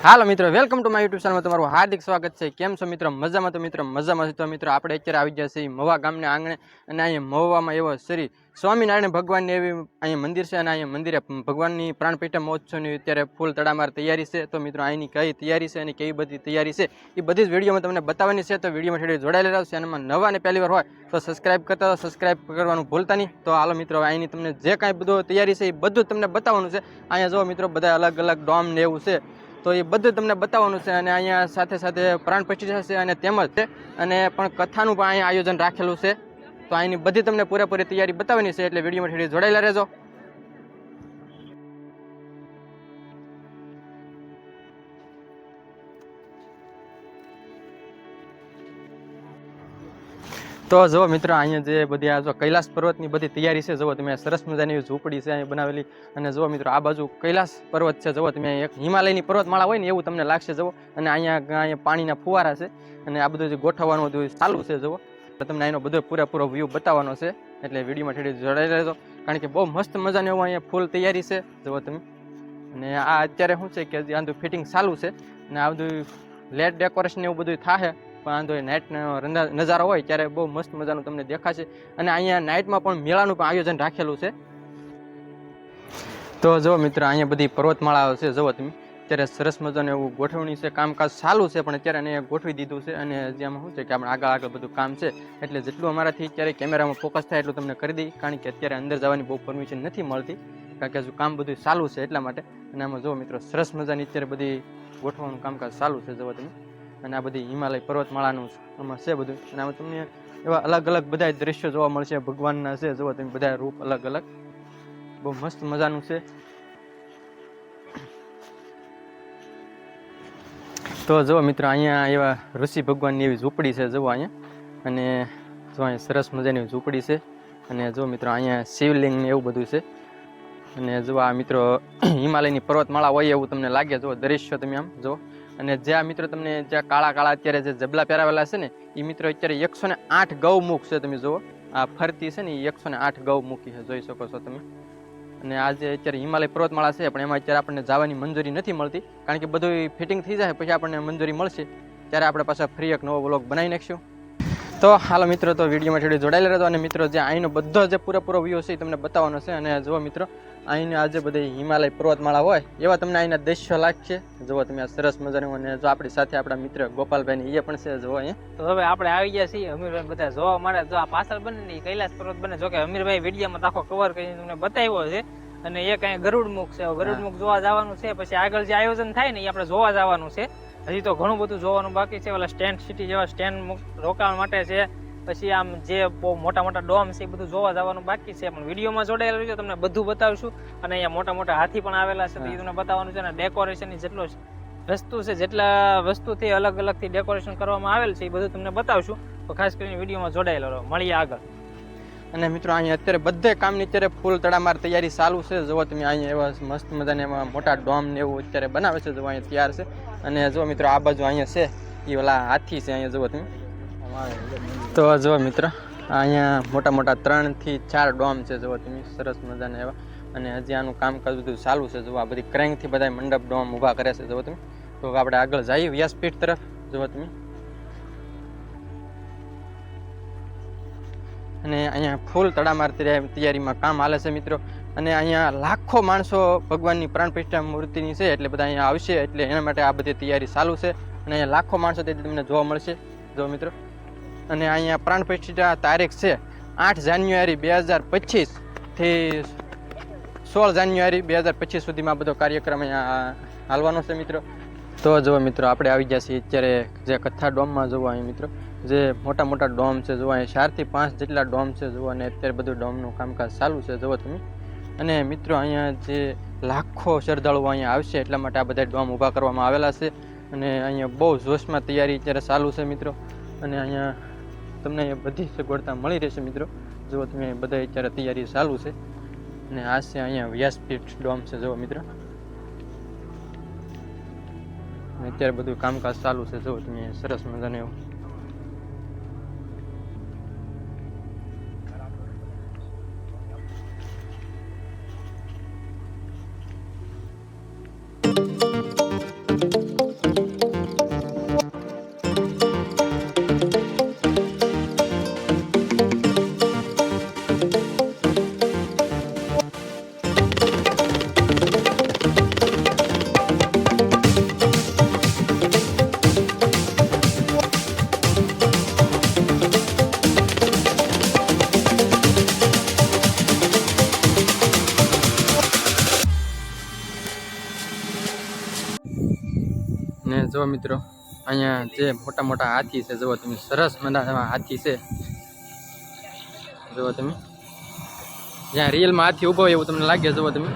હાલો મિત્રો, welcome to my YouTube ચેનલમાં તમારું હાર્દિક સ્વાગત છે. કેમ છો મિત્રો? મજામાં? તો મિત્રો મજામાં છે. તો મિત્રો આપણે અત્યારે આવી ગયા છીએ મહુવા ગામને આંગણે, અને અહીંયા મહુવામાં એવો શ્રી સ્વામિનારાયણ ભગવાનની એવી અહીંયા મંદિર છે, અને અહીંયા મંદિરે ભગવાનની પ્રાણ પ્રતિષ્ઠા મહોત્સવની અત્યારે ફૂલ તડામાર તૈયારી છે. તો મિત્રો અહીંની કઈ તૈયારી છે અને કેવી બધી તૈયારી છે એ બધી જ વિડીયોમાં તમને બતાવવાની છે. તો વિડીયોમાં છેડે જોડાયેલા રહો. ચેનલમાં નવા અને પહેલી વાર હોય તો સબસ્ક્રાઇબ કરતા સબસ્ક્રાઇબ કરવાનું ભૂલતા નહીં. તો હાલો મિત્રો, અહીંની તમને જે કાંઈ બધું તૈયારી છે એ બધું તમને બતાવવાનું છે. અહીંયા જો મિત્રો બધા અલગ અલગ ડોમ ને એવું છે, તો એ બધું તમને બતાવવાનું છે. અને અહીંયા સાથે સાથે પ્રાણ પ્રતિષ્ઠા છે અને તેમજ છે, અને પણ કથાનું પણ અહીંયા આયોજન રાખેલું છે. તો અહીંની બધી તમને પૂરેપૂરી તૈયારી બતાવવાની છે, એટલે વિડીયોમાં જોડાયેલા રહેજો. તો જુઓ મિત્રો, અહીંયા જે બધી આ જો કૈલાસ પર્વતની બધી તૈયારી છે. જુઓ તમે સરસ મજાની ઝૂંપડી છે અહીંયા બનાવેલી. અને જુઓ મિત્રો, આ બાજુ કૈલાસ પર્વત છે. જુઓ તમે એક હિમાલયની પર્વતમાળા હોય ને એવું તમને લાગશે. જુઓ, અને અહીંયા પાણીના ફુવારા છે, અને આ બધું જે ગોઠવવાનું બધું ચાલુ છે. જુઓ, તો તમને અહીંનો બધો પૂરેપૂરો વ્યૂ બતાવવાનો છે, એટલે વિડીયોમાં ઠેડી જોડાઈ રહેજો. કારણ કે બહુ મસ્ત મજાની એવું અહીંયા ફૂલ તૈયારી છે. જુઓ તમે, અને આ અત્યારે શું છે કે આનું ફિટિંગ ચાલુ છે, અને આ બધું લેટ ડેકોરેશન એવું બધું થાય. પણ તો નાઇટનો નજારો હોય ત્યારે બહુ મસ્ત મજાનું તમને દેખાશે. અને અહીંયા નાઇટમાં પણ મેળાનું પણ આયોજન રાખેલું છે. તો જો મિત્રો, અહીંયા બધી પર્વતમાળાઓ છે. જુઓ તમે, અત્યારે સરસ મજાનું એવું ગોઠવણી છે, કામકાજ ચાલુ છે, પણ અત્યારે એને ગોઠવી દીધું છે. અને જેમાં શું છે કે આપણે આગળ બધું કામ છે, એટલે જેટલું અમારાથી અત્યારે કેમેરામાં ફોકસ થાય એટલું તમને કરી દઈ. કારણ કે અત્યારે અંદર જવાની બહુ પરમિશન નથી મળતી, કારણ કે હજુ કામ બધું ચાલુ છે એટલા માટે. અને આમાં જુઓ મિત્રો, સરસ મજાની અત્યારે બધી ગોઠવવાનું કામકાજ ચાલુ છે. જુઓ તમે, અને આ બધી હિમાલય પર્વતમાળાનું આમાં છે બધું. અને આમાં તમને એવા અલગ અલગ બધા દ્રશ્યો જોવા મળશે ભગવાનના છે. જુઓ તમે, બધા રૂપ અલગ અલગ, બહુ મસ્ત મજાનું છે. તો જુઓ મિત્રો, અહીંયા એવા ઋષિ ભગવાનની એવી ઝૂંપડી છે. જુઓ અહીંયા, અને જો અહીંયા સરસ મજાની ઝૂંપડી છે. અને જો મિત્રો, અહીંયા શિવલિંગ ને એવું બધું છે. અને જો આ મિત્રો હિમાલયની પર્વતમાળા હોય એવું તમને લાગે. જો દ્રશ્યો તમે આમ જો. અને જ્યાં મિત્રો તમને જ્યાં કાળા કાળા અત્યારે જે જબલા પહેરાવેલા છે ને, એ મિત્રો અત્યારે 108 ગૌમુખ છે. તમે જુઓ, આ ફરતી છે ને એ 108 ગૌમુખી છે, જોઈ શકો છો તમે. અને આ જે અત્યારે હિમાલય પર્વતમાળા છે, પણ એમાં અત્યારે આપણને જવાની મંજૂરી નથી મળતી. કારણ કે બધું ફિટિંગ થઈ જાય પછી આપણને મંજૂરી મળશે, ત્યારે આપણે પાછા ફ્રી એક નવો વ્લોગ બનાવી નાખીશું. તો હાલો મિત્રો, તો વિડીયોમાં થોડી જોડાયેલા રહેતો. અને મિત્રો, જે અહીંનો બધો જે પૂરેપૂરો વ્યૂ છે એ તમને બતાવવાનો છે. અને જુઓ મિત્રો, અહીંને આજે બધી હિમાલય પર્વતમાળા હોય એવા તમને અહીંના દ્રશ્યો લાગશે. જુઓ તમે, આ સરસ મજાનું. અને જો આપણી સાથે આપણા મિત્ર ગોપાલભાઈ એ પણ છે. જુઓ અહીંયા. તો હવે આપણે આવી ગયા છીએ અમીરભાઈ બધા જોવા માટે. જો આ પાછળ બને ને કૈલાસ પર્વત બને. જો કે અમીરભાઈ વિડીયોમાં આખો કવર કરીને તમને બતાવ્યો છે. અને એક અહીંયા ગરુડમુખ છે, ગરુડમુખ જોવા જવાનું છે. પછી આગળ જે આયોજન થાય ને એ આપણે જોવા જવાનું છે. હજી તો ઘણું બધું જોવાનું બાકી છે. ઓલા સ્ટેન્ડ સિટી જેવા સ્ટેન્ડ રોકાણ માટે છે. પછી આમ જે બહુ મોટા મોટા ડોમ છે એ બધું જોવા જવાનું બાકી છે. પણ વિડીયોમાં જોડાયેલું રહેજો, તમને બધું બતાવીશું. અને અહીંયા મોટા મોટા હાથી પણ આવેલા છે, તો એ તમને બતાવવાનું છે. અને ડેકોરેશનની જેટલો વસ્તુ છે, જેટલા વસ્તુથી અલગ અલગથી ડેકોરેશન કરવામાં આવેલ છે એ બધું તમને બતાવશું. તો ખાસ કરીને વિડીયોમાં જોડાયેલો રહો. મળીએ આગળ. અને મિત્રો, અહીંયા અત્યારે બધે કામની અત્યારે ફૂલ તડામાર તૈયારી ચાલુ છે. જુઓ તમે, અહીંયા એવા મસ્ત મજાને એમાં મોટા ડોમ ને એવું અત્યારે બનાવે છે. જો અહીંયા તૈયાર છે. અને જો મિત્રો, આ બાજુ અહીંયા છે એ ઓલા હાથી છે. અહીંયા જુઓ તમે. તો જુઓ મિત્રો, અહીંયા મોટા મોટા 3 થી 4 ડોમ છે. જુઓ તમે, સરસ મજાના એવા. અને હજી આનું કામકાજ બધું ચાલુ છે. જુઓ, આ બધી ક્રેન્કથી બધા મંડપ ડોમ ઊભા કરે છે. જુઓ તમે. તો આપણે આગળ જઈએ વ્યાસપીઠ તરફ. જુઓ તમે, અને અહીંયા ફૂલ તડામાર તૈયારીમાં કામ હાલે છે મિત્રો. અને અહીંયા લાખો માણસો ભગવાનની પ્રાણ પ્રતિષ્ઠા મૂર્તિની છે, એટલે બધા અહીંયા આવશે. એટલે એના માટે આ બધી તૈયારી ચાલુ છે. અને અહીંયા લાખો માણસો તેથી તમને જોવા મળશે. જો મિત્રો, અને અહીંયા પ્રાણ પ્રતિષ્ઠા તારીખ છે 8 જાન્યુઆરી 2025 થી 16 જાન્યુઆરી 2025 સુધીમાં બધો કાર્યક્રમ અહીંયા હાલવાનો છે મિત્રો. તો જુઓ મિત્રો, આપણે આવી ગયા છીએ અત્યારે જે કથા ડોમમાં. જુઓ અહીં મિત્રો, જે મોટા મોટા ડોમ છે. જુઓ અહીં 4 થી 5 જેટલા ડોમ છે. જુઓ, અને અત્યારે બધું ડોમનું કામકાજ ચાલુ છે. જુઓ તમે. અને મિત્રો, અહીંયા જે લાખો શ્રદ્ધાળુઓ અહીંયા આવશે એટલા માટે આ બધા ડોમ ઊભા કરવામાં આવેલા છે. અને અહીંયા બહુ જોશમાં તૈયારી અત્યારે ચાલુ છે મિત્રો. અને અહીંયા તમને અહીંયા બધી સગવડતા મળી રહેશે મિત્રો. જુઓ તમે, બધા અત્યારે તૈયારી ચાલુ છે. અને આ છે અહીંયા વ્યાસપીઠ ડોમ છે. જુઓ મિત્રો, અત્યારે બધું કામકાજ ચાલુ છે. જુઓ તમે, સરસ મજાનું એવું. જો મિત્રો અહીંયા જે મોટા મોટા હાથી છે જુઓ તમે, સરસ મજાના હાથી છે. જુઓ તમે, જ્યાં રિયલમાં હાથી ઊભો હોય એવું તમને લાગે. જુઓ તમે,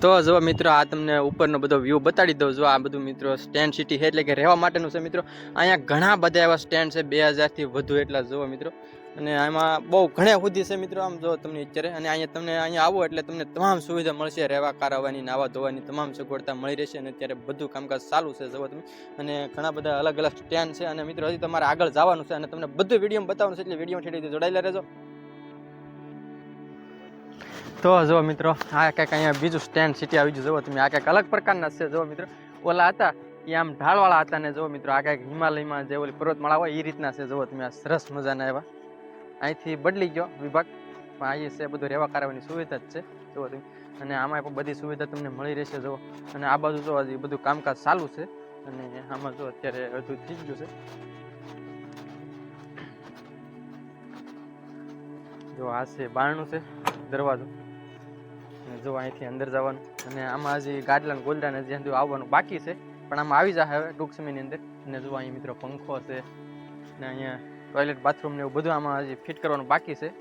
તો જો મિત્રો આ તમને ઉપરનો બધો વ્યૂ બતાડી દઉં. જો આ બધું મિત્રો સ્ટેન્ડ સિટી છે, એટલે કે રહેવા માટેનું છે મિત્રો. અહીંયા ઘણા બધા એવા સ્ટેન્ડ છે, 2000થી વધુ એટલા. જુઓ મિત્રો, અને આમાં બહુ ઘણા સુધી છે મિત્રો. આમ જો તમને અત્યારે, અને અહીંયા આવો એટલે તમને તમામ સુવિધા મળશે, રહેવા કારવાની, નાવા ધોવાની તમામ સગવડતા મળી રહેશે. અને અત્યારે બધું કામકાજ ચાલુ છે. જુઓ તમે, અને ઘણા બધા અલગ અલગ સ્ટેન્ડ છે. અને મિત્રો હજી તમારે આગળ જવાનું છે, અને તમને બધું વિડીયો બતાવવાનું છે, એટલે વિડીયો ઠેઠી જોડાયેલા રહેજો. તો જો મિત્રો, આ કંઈક અહીંયા બીજું સ્ટેન્ડ સિટી આવી ગયું. જુઓ તમે, આ કંઈક અલગ પ્રકારના છે. જુઓ મિત્રો, ઓલા હતા એ આમ ઢાળવાળા હતા, ને જુઓ મિત્રો આ કંઈક હિમાલયમાં જે ઓલી પર્વતમાળા હોય એ રીતના છે. જુઓ તમે, આ સરસ મજાના એવા. અહીંથી બદલી ગયો વિભાગ, પણ અહીં છે બધું રહેવા કરવાની સુવિધા જ છે. જુઓ તમે, અને આમાં પણ બધી સુવિધા તમને મળી રહેશે. જુઓ, અને આ બાજુ જો હજી બધું કામકાજ ચાલુ છે, અને આમાં જો અત્યારે અડધું થઈ ગયું છે. જો આ છે બારણું છે, દરવાજો. જો અહીંથી અંદર જવાનું, અને આમાં હજી ગાડલા ગોલડા હજી અંદર આવવાનું બાકી છે, પણ આમાં આવી જાય હવે ટૂંક સમયની અંદર. અને જો અહીં મિત્રો પંખો છે, ને અહીંયા ટોયલેટ બાથરૂમ ને એવું બધું આમાં હજી ફિટ કરવાનું બાકી છે.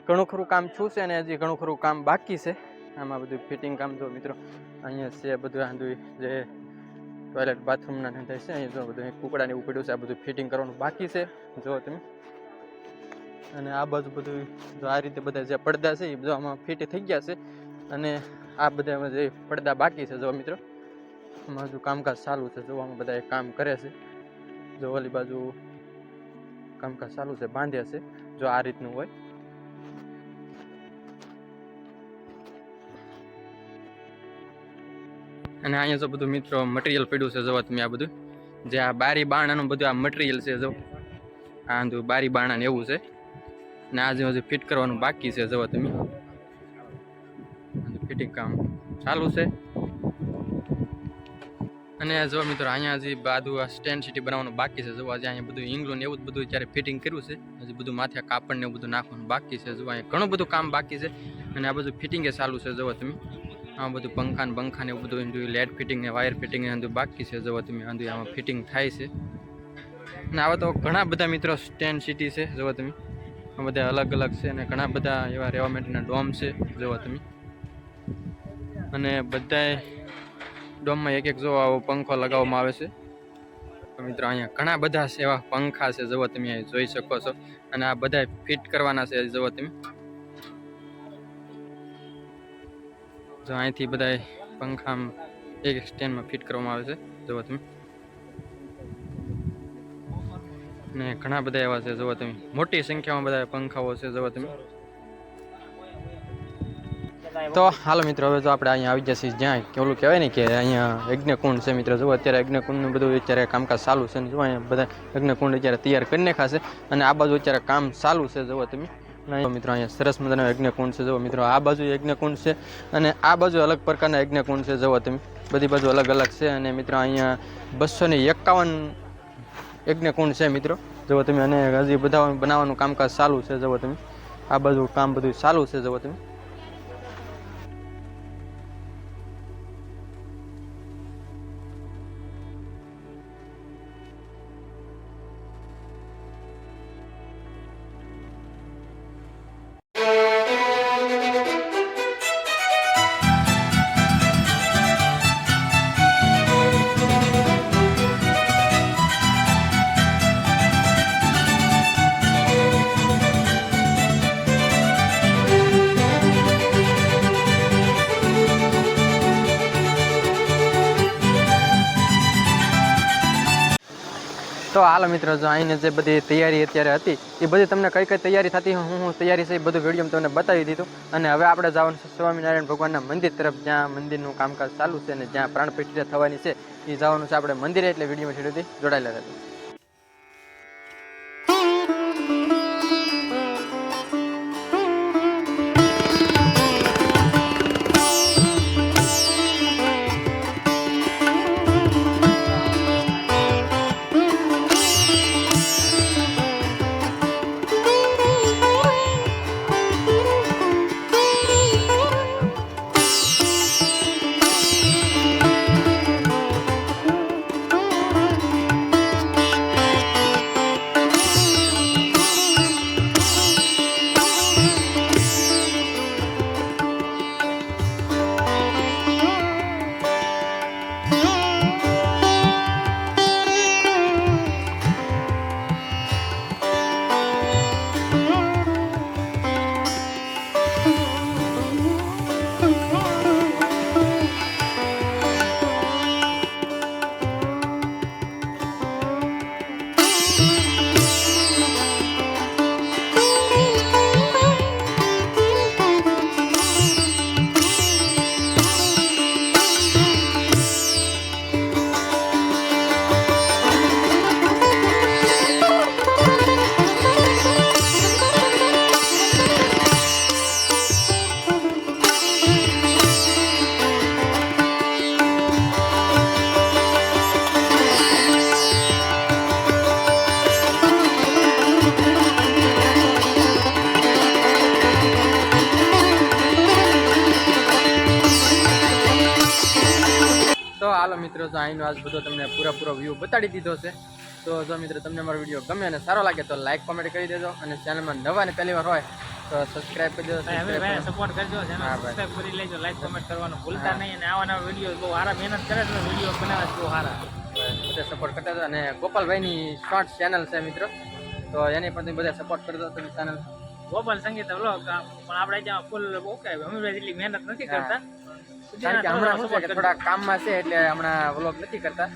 ઘણું ખરું કામ છું છે, અને હજી ઘણું ખરું કામ બાકી છે. આમાં બધું ફિટિંગ કામ જો મિત્રો અહીંયા છે બધું. આંધું જે ટોયલેટ બાથરૂમના થાય છે, અહીંયા જો બધું કુકડાને એવું પડ્યું છે, આ બધું ફિટિંગ કરવાનું બાકી છે. જો તમે, અને આ બાજુ બધું જો આ રીતે બધા જે પડદા છે એ જો આમાં ફિટ થઈ ગયા છે, અને આ બધા જે પડદા બાકી છે. જો મિત્રો, આમાં હજુ કામકાજ ચાલુ છે. જો આમાં બધા કામ કરે છે. જો ઓલી બાજુ કામકાજ ચાલુ છે, બાંધ્યા છે. જો આ રીતનું હોય. અને અહીંયા જો બધું મિત્રો મટીરિયલ પડ્યું છે. જો તમે આ બધું જે આ બારી બારણાનું બધું આ મટીરિયલ છે. જો આ બધું બારી બારણા ને એવું છે, ને આજે હજી ફિટ કરવાનું બાકી છે. જો તમે ફિટિંગ કામ ચાલુ છે. અને જો મિત્રો અહીંયા હજી બધું આ સ્ટેન્ડ સિટી બનાવવાનું બાકી છે. જો આજે અહીંયા બધું ઇંગ્લું ને એવું બધું અત્યારે ફિટિંગ કર્યું છે. હજી બધું માથે કાપડ ને એવું બધું નાખવાનું બાકી છે. જો અહીંયા ઘણું બધું કામ બાકી છે, અને આ બધું ફિટિંગ ચાલુ છે. જો તમે આ બધું પંખા ને એવું બધું લેટ ફિટિંગ ને વાયર ફિટિંગ ને બધું બાકી છે. જો તમે આમાં ફિટિંગ થાય છે. અને આવા તો ઘણા બધા મિત્રો સ્ટેન્ડ સિટી છે. જો તમે આ બધા અલગ અલગ છે અને ઘણા બધા એવા રહેવા માટેના ડોમ છે. જો તમે અને બધાય ડોમમાં એક જો આવો પંખો લગાવવામાં આવે છે. તો મિત્રો અહીંયા ઘણા બધા એવા પંખા છે. જો તમે અહીં જોઈ શકો છો અને આ બધા ફિટ કરવાના છે. જો તમે જો અહીંથી બધા પંખા એક સ્ટેન્ડમાં ફિટ કરવામાં આવે છે. જો તમે ને ઘણા બધા એવા છે. જો તમે મોટી સંખ્યામાં બધા પંખાઓ છે. જો તમે તો હાલો મિત્રો હવે જો આપણે અહીંયા આવી જશે જ્યાં કેવું કહેવાય ને કે અહીંયા યજ્ઞકુંડ છે. મિત્રો જો અત્યારે યજ્ઞકુંડનું બધું અત્યારે કામકાજ ચાલુ છે ને જો અહીંયા બધા યજ્ઞકુંડ અત્યારે તૈયાર કરી નાખાશે અને આ બાજુ અત્યારે કામ ચાલુ છે. જો તમે મિત્રો અહીંયા સરસ મજાનો યજ્ઞકુંડ છે. જો મિત્રો આ બાજુ યજ્ઞકુંડ છે અને આ બાજુ અલગ પ્રકારના યજ્ઞકુંડ છે. જો તમે બધી બાજુ અલગ અલગ છે અને મિત્રો અહીંયા 251 યજ્ઞકુંડ છે. મિત્રો જો તમે અને હજી બધા બનાવવાનું કામકાજ ચાલુ છે. જો તમે આ બાજુ કામ બધું ચાલુ છે. જો તમે તો હાલો મિત્રો જો અહીંને જે બધી તૈયારી અત્યારે હતી એ બધી તમને કઈ કઈ તૈયારી થતી હું તૈયારી છે એ બધું વિડીયો તમને બતાવી દીધું. અને હવે આપણે જવાનું છે સ્વામિનારાયણ ભગવાનના મંદિર તરફ જ્યાં મંદિરનું કામકાજ ચાલુ છે અને જ્યાં પ્રાણ પ્રતિષ્ઠા થવાની છે એ જવાનું છે આપણે મંદિરે. એટલે વિડીયોમાં છેડેથી જોડાયેલા રહેજો. તો હાલો મિત્રો જો અહીંનો આજ બધો તમને પૂરો વ્યૂ બતાડી દીધો છે. તો જો મિત્રો તમને અમારો વિડીયો ગમે અને સારો લાગે તો લાઈક કોમેન્ટ કરી દેજો અને ચેનલમાં નવા ને પહેલી વાર હોય તો સબસ્ક્રાઇબ કરી દેજો. સપોર્ટ કરજો, સબસ્ક્રાઇબ કરી લેજો, લાઈક કમેન્ટ કરવાનું ભૂલતા નહીં. અને આવા નવા વિડીયો બહુ સારા મહેનત કરે છે, વિડીયો બનાવે બહુ સારા બધા સપોર્ટ કરતા હતા. અને ગોપાલભાઈની શોર્ટ ચેનલ છે મિત્રો, તો એની પણ તમે બધા સપોર્ટ કરજો. તમે ચેનલ ગોપાલ સંગીત વ્લોગ પણ આપણે ત્યાં ફૂલ ઓકે અમે એટલી મહેનત નથી કરતા. કારણ કે હમણાં શું છે કે થોડા કામમાં છે એટલે હમણાં વ્લોગ નથી કરતા.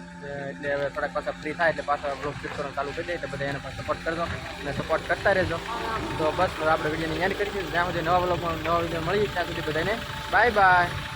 એટલે હવે થોડાક પાછા ફ્રી થાય એટલે પાછા વ્લોગ શૂટ કરવાનું ચાલુ કરી દે. એટલે બધા એને પણ સપોર્ટ કરજો અને સપોર્ટ કરતા રહેજો. તો બસ આપણે વિડીયોની એન્ડ કરી દઈશું. જ્યાં સુધી નવા વ્લોગમાં નવા વિડીયો મળીએ ત્યાં સુધી બધાને બાય બાય.